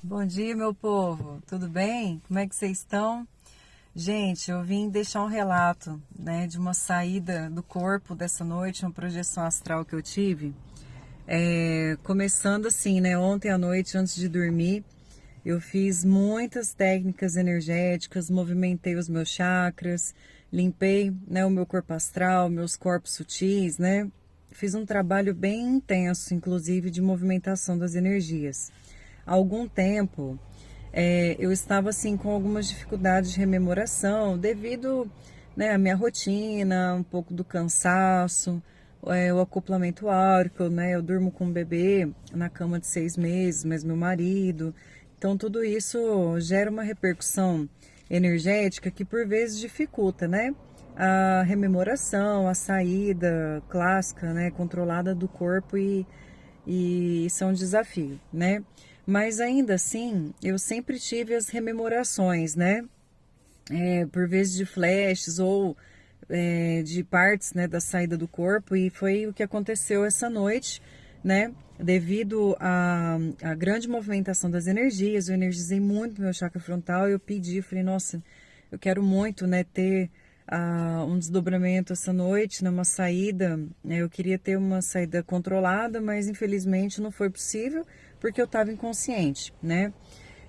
Bom dia, meu povo. Tudo bem? Como é que vocês estão? Gente, eu vim deixar um relato, né, de uma saída do corpo dessa noite, uma projeção astral que eu tive. Começando assim, né, ontem à noite, antes de dormir, eu fiz muitas técnicas energéticas, movimentei os meus chakras, limpei, né, o meu corpo astral, meus corpos sutis, né? Fiz um trabalho bem intenso, inclusive, de movimentação das energias. Há algum tempo, eu estava assim com algumas dificuldades de rememoração devido, né, à minha rotina, um pouco do cansaço, o acoplamento áurico, né? Eu durmo com um bebê na cama de 6 meses, mas meu marido. Então tudo isso gera uma repercussão energética que por vezes dificulta, né? A rememoração, a saída clássica, né, controlada do corpo e isso é um desafio, né? Mas ainda assim, eu sempre tive as rememorações, né? Por vezes de flashes ou de partes, né, da saída do corpo, e foi o que aconteceu essa noite, né? Devido à grande movimentação das energias, eu energizei muito meu chakra frontal, eu pedi, falei, nossa, eu quero muito, né, ter um desdobramento essa noite, né, uma saída, né, eu queria ter uma saída controlada, mas infelizmente não foi possível, porque eu estava inconsciente, né?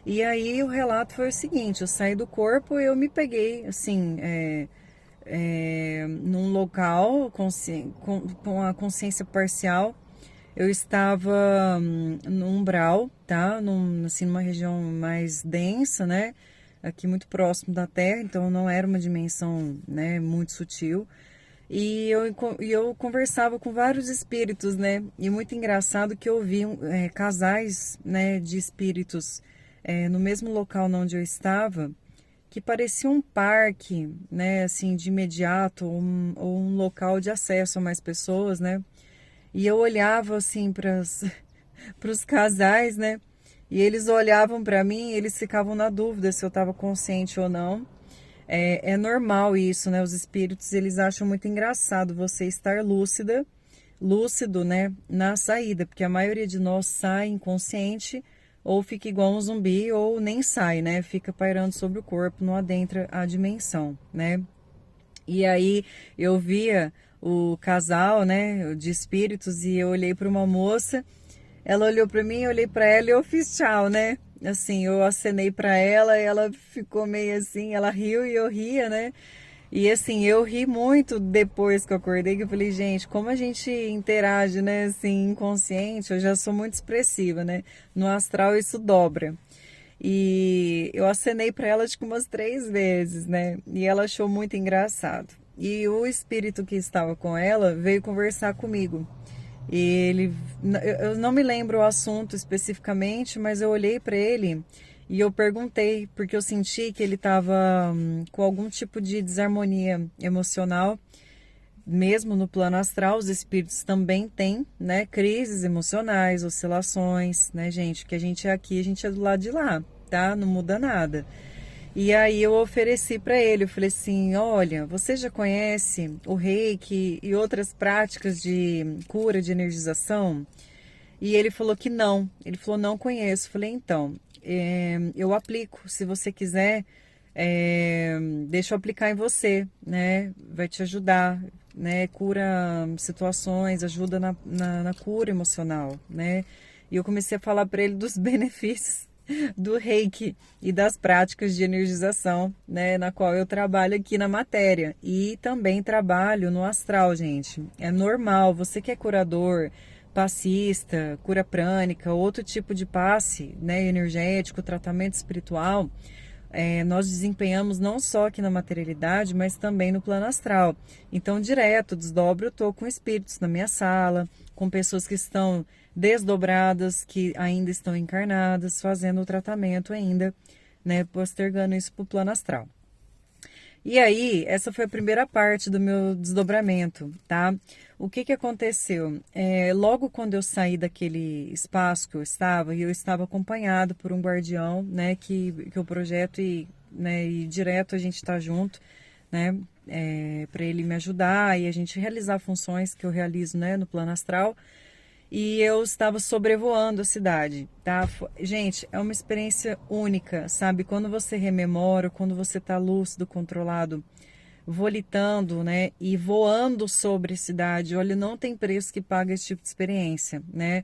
E aí o relato foi o seguinte, eu saí do corpo e eu me peguei, assim, num local com a consciência parcial. Eu estava no umbral, tá? Assim, numa região mais densa, né? Aqui muito próximo da Terra, então não era uma dimensão, né, muito sutil. E eu conversava com vários espíritos, né? E muito engraçado que eu vi casais, né, de espíritos no mesmo local onde eu estava, que parecia um parque, né, assim, de imediato, ou um local de acesso a mais pessoas, né? E eu olhava assim para os casais, né? E eles olhavam para mim, e eles ficavam na dúvida se eu estava consciente ou não. É normal isso, né? Os espíritos, eles acham muito engraçado você estar lúcido, né, na saída, porque a maioria de nós sai inconsciente ou fica igual um zumbi ou nem sai, né? Fica pairando sobre o corpo, não adentra a dimensão, né? E aí eu via o casal, né, de espíritos, e eu olhei para uma moça, ela olhou para mim, eu olhei para ela e eu fiz tchau, né? Assim, eu acenei para ela e ela ficou meio assim, ela riu e eu ria, né? E assim, eu ri muito depois que eu acordei, que eu falei, gente, como a gente interage, né, assim, inconsciente, eu já sou muito expressiva, né? No astral isso dobra. E eu acenei para ela acho que umas 3 vezes, né? E ela achou muito engraçado. E o espírito que estava com ela veio conversar comigo. E eu não me lembro o assunto especificamente, mas eu olhei para ele e eu perguntei, porque eu senti que ele estava com algum tipo de desarmonia emocional, mesmo no plano astral, os espíritos também têm, né, crises emocionais, oscilações, né, gente, que a gente é aqui, a gente é do lado de lá, tá? Não muda nada. E aí eu ofereci para ele, eu falei assim, olha, você já conhece o Reiki e outras práticas de cura, de energização? E ele falou que não. Ele falou, não conheço. Eu falei, então, eu aplico. Se você quiser, deixa eu aplicar em você, né? Vai te ajudar, né? Cura situações, ajuda na cura emocional, né? E eu comecei a falar para ele dos benefícios do Reiki e das práticas de energização, né, na qual eu trabalho aqui na matéria e também trabalho no astral, gente. É normal, você que é curador, passista, cura prânica, outro tipo de passe, né, energético, tratamento espiritual, nós desempenhamos não só aqui na materialidade, mas também no plano astral. Então, direto, desdobro, eu estou com espíritos na minha sala, com pessoas que estão desdobradas, que ainda estão encarnadas, fazendo o tratamento ainda, né, postergando isso para o plano astral. E aí, essa foi a primeira parte do meu desdobramento, tá? O que que aconteceu? Logo quando eu saí daquele espaço que eu estava, e eu estava acompanhado por um guardião, né, que eu projeto né, e direto a gente está junto, né, para ele me ajudar e a gente realizar funções que eu realizo, né, no plano astral. e eu estava sobrevoando a cidade, tá? Gente, é uma experiência única, sabe? Quando você rememora, quando você tá lúcido, controlado, volitando, né? E voando sobre a cidade, olha, não tem preço que pague esse tipo de experiência, né?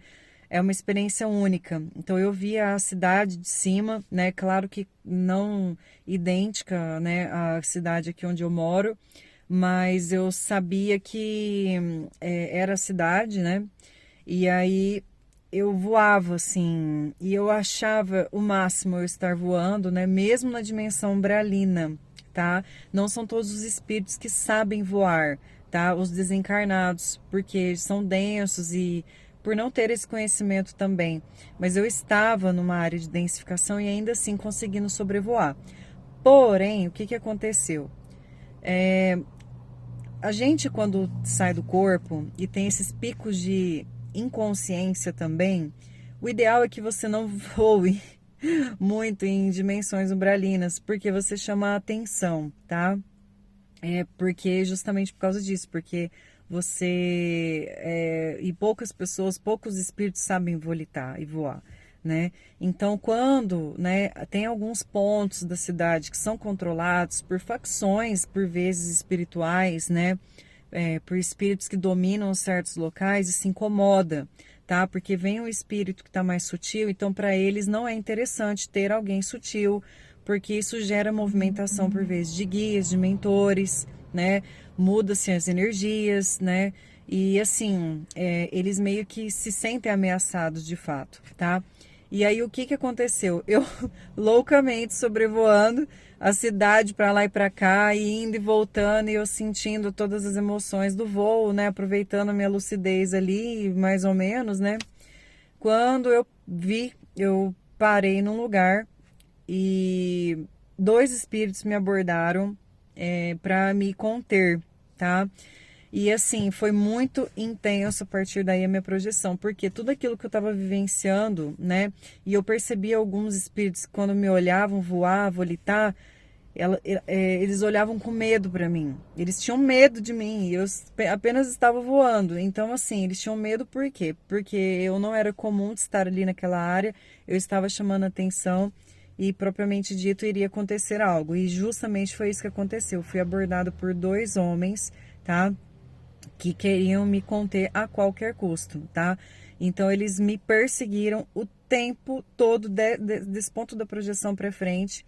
É uma experiência única. Então eu via a cidade de cima, né? Claro que não idêntica, né, à cidade aqui onde eu moro, mas eu sabia que era a cidade, né? E aí eu voava assim, e eu achava o máximo eu estar voando, né? Mesmo na dimensão umbralina, tá? Não são todos os espíritos que sabem voar, tá? Os desencarnados, porque são densos e por não ter esse conhecimento também. Mas eu estava numa área de densificação e ainda assim conseguindo sobrevoar. Porém, o que que aconteceu? A gente, quando sai do corpo e tem esses picos de inconsciência também, o ideal é que você não voe muito em dimensões umbralinas, porque você chama a atenção, tá? É porque justamente por causa disso, porque e poucas pessoas, poucos espíritos sabem volitar e voar, né? Então, quando, né, tem alguns pontos da cidade que são controlados por facções, por vezes espirituais, né? Por espíritos que dominam certos locais e se incomoda, tá? Porque vem um espírito que está mais sutil, então para eles não é interessante ter alguém sutil, porque isso gera movimentação por vezes de guias, de mentores, né? Muda-se as energias, né? E assim, eles meio que se sentem ameaçados de fato, tá? E aí o que que aconteceu? Eu loucamente sobrevoando a cidade para lá e para cá, e indo e voltando, e eu sentindo todas as emoções do voo, né? Aproveitando a minha lucidez ali, mais ou menos, né? Quando eu vi, eu parei num lugar e dois espíritos me abordaram para me conter, tá? E assim, foi muito intenso a partir daí a minha projeção, porque tudo aquilo que eu estava vivenciando, né? E eu percebia alguns espíritos quando me olhavam voar, volitar, eles olhavam com medo para mim. Eles tinham medo de mim e eu apenas estava voando. Então, assim, eles tinham medo por quê? Porque eu não era comum de estar ali naquela área, eu estava chamando atenção e, propriamente dito, iria acontecer algo. E justamente foi isso que aconteceu. Eu fui abordado por dois homens, tá? Que queriam me conter a qualquer custo, tá? Então eles me perseguiram o tempo todo desse ponto da projeção para frente.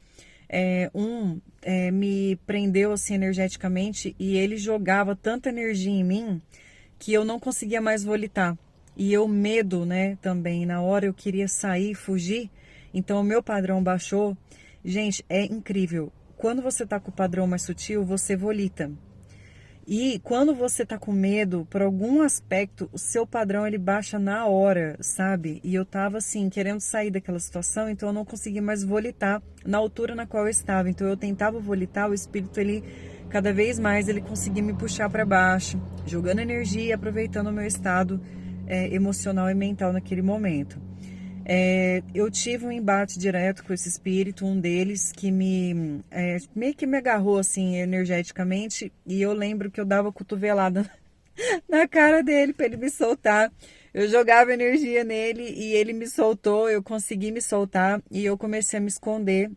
Me prendeu assim energeticamente e ele jogava tanta energia em mim que eu não conseguia mais volitar. E o medo, né, também, na hora eu queria sair, fugir, então o meu padrão baixou. Gente, é incrível. Quando você tá com o padrão mais sutil, você volita. E quando você tá com medo, por algum aspecto, o seu padrão ele baixa na hora, sabe? E eu tava assim, querendo sair daquela situação, então eu não conseguia mais volitar na altura na qual eu estava. Então eu tentava volitar, o espírito ele cada vez mais ele conseguia me puxar para baixo, jogando energia e aproveitando o meu estado emocional e mental naquele momento. Eu tive um embate direto com esse espírito, um deles que meio que me agarrou assim energeticamente e eu lembro que eu dava cotovelada na cara dele para ele me soltar. Eu jogava energia nele e ele me soltou, eu consegui me soltar e eu comecei a me esconder.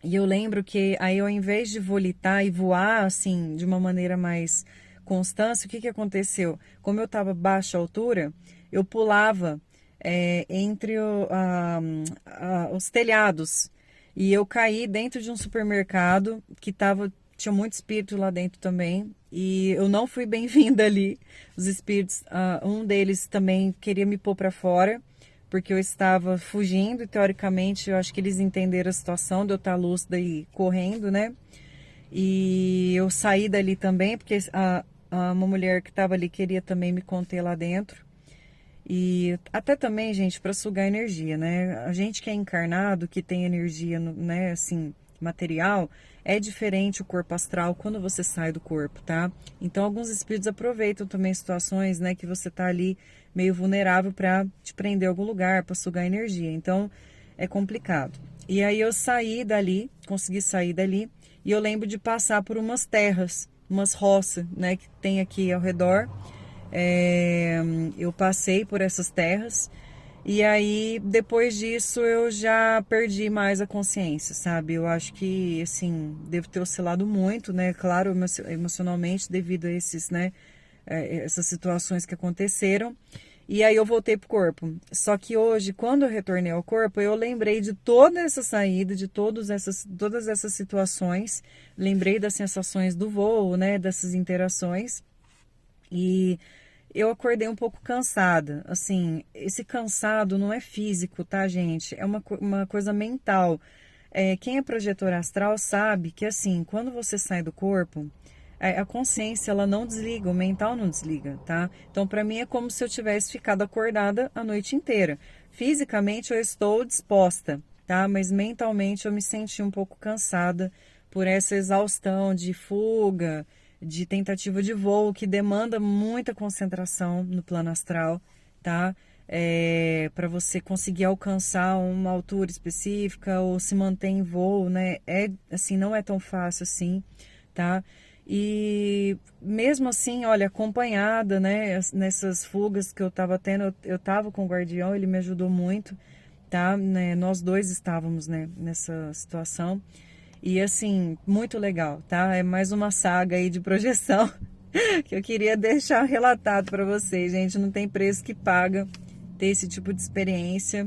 E eu lembro que aí ao invés de volitar e voar assim de uma maneira mais constante, o que que aconteceu? Como eu estava baixa altura, eu pulava entre os telhados. E eu caí dentro de um supermercado que tinha muito espírito lá dentro também. E eu não fui bem-vinda ali. Os espíritos, um deles também queria me pôr para fora, porque eu estava fugindo e teoricamente eu acho que eles entenderam a situação de eu estar lúcida e correndo, né? E eu saí dali também, porque uma mulher que estava ali queria também me conter lá dentro. E até também, gente, para sugar energia, né? A gente que é encarnado, que tem energia, né, assim, material, é diferente o corpo astral quando você sai do corpo, tá? Então, alguns espíritos aproveitam também situações, né, que você tá ali meio vulnerável para te prender em algum lugar, para sugar energia. Então, é complicado. E aí eu saí dali, consegui sair dali, e eu lembro de passar por umas terras, umas roças, né, que tem aqui ao redor. Eu passei por essas terras e aí depois disso eu já perdi mais a consciência, sabe? Eu acho que assim devo ter oscilado muito, né? Claro, emocionalmente devido a esses, né? Essas situações que aconteceram. E aí eu voltei pro corpo. Só que hoje, quando eu retornei ao corpo, eu lembrei de toda essa saída, de todas essas situações. Lembrei das sensações do voo, né? Dessas interações. E eu acordei um pouco cansada. Assim, esse cansado não é físico, tá, gente? É uma coisa mental. Quem é projetor astral sabe que, assim, quando você sai do corpo, a consciência, ela não desliga, o mental não desliga, tá? Então, para mim, é como se eu tivesse ficado acordada a noite inteira. Fisicamente, eu estou disposta, tá? Mas mentalmente, eu me senti um pouco cansada por essa exaustão de fuga, de tentativa de voo, que demanda muita concentração no plano astral, tá? Para você conseguir alcançar uma altura específica ou se manter em voo, né? Assim, não é tão fácil assim, tá? E mesmo assim, olha, acompanhada, né, nessas fugas que eu tava tendo, eu tava com o guardião, ele me ajudou muito, tá? Né, nós dois estávamos, né, nessa situação. E assim, muito legal, tá? É mais uma saga aí de projeção que eu queria deixar relatado para vocês, gente. Não tem preço que paga ter esse tipo de experiência.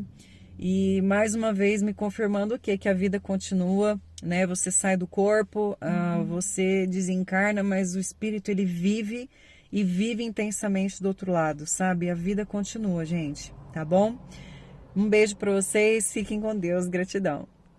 E mais uma vez me confirmando o quê? Que a vida continua, né? Você sai do corpo, você desencarna, mas o espírito ele vive e vive intensamente do outro lado, sabe? A vida continua, gente, tá bom? Um beijo para vocês, fiquem com Deus, gratidão.